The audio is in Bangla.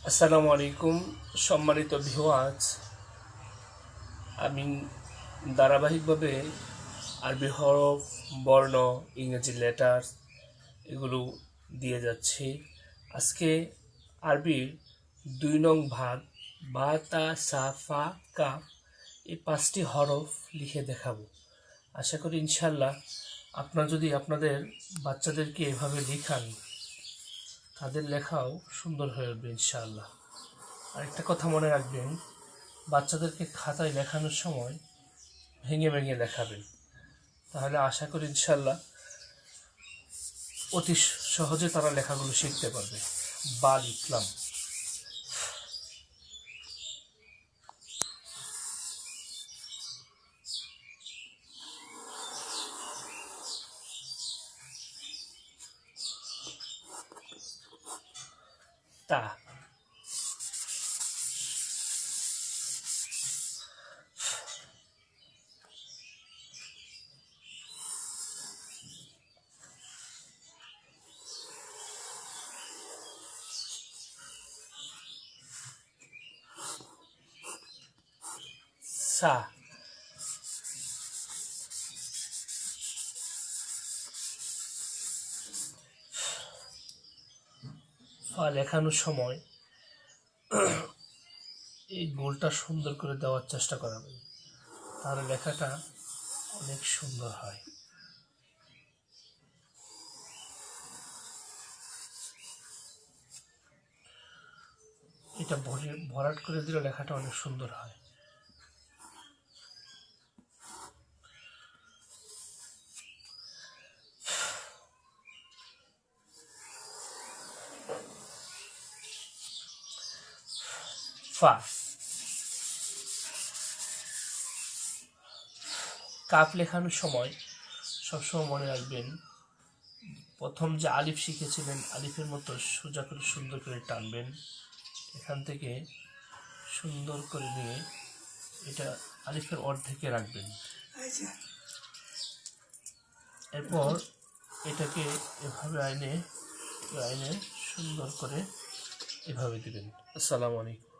আসসালামু আলাইকুম সম্মানিত ভিউয়ার্স। আমি ধারাবাহিকভাবে আরবি হরফ, বর্ণ, ইংরেজি লেটার এগুলো দিয়ে যাচ্ছি। আজকে আরবির 2 নং ভাগ বা, তা, সা, ফা, কাফ এই 5টি হরফ লিখে দেখাবো। আশা করি ইনশাল্লাহ আপনারা যদি আপনাদের বাচ্চাদেরকে এভাবে লেখান তাদের লেখাও সুন্দর হয়ে উঠবে ইনশাআল্লাহ। আরেকটা কথা মনে রাখবেন, বাচ্চাদেরকে খাতায় লেখানোর সময় ভেঙে ভেঙে লেখাবেন, তাহলে আশা করি ইনশাল্লাহ অতি সহজে তারা লেখাগুলো শিখতে পারবে। বা লিখলাম, তা, সা, ফা লেখানোর সময় এই গোলটা সুন্দর করে দেওয়ার চেষ্টা করাবেন, তাহলে লেখাটা অনেক সুন্দর হয়। এটা ভরাট করে দিলে লেখাটা অনেক সুন্দর হয়। ফা, কাফ লেখানোর সময় সবসময় মনে রাখবেন, প্রথম যে আলিফ শিখেছিলেন আলিফের মতো সোজা করে সুন্দর করে টানবেন, এখান থেকে সুন্দর করে নিয়ে এটা আলিফের অর্ধেকে রাখবেন। এরপর এটাকে এভাবে আইনে সুন্দর করে এভাবে দিবেন। আসসালামু আলাইকুম।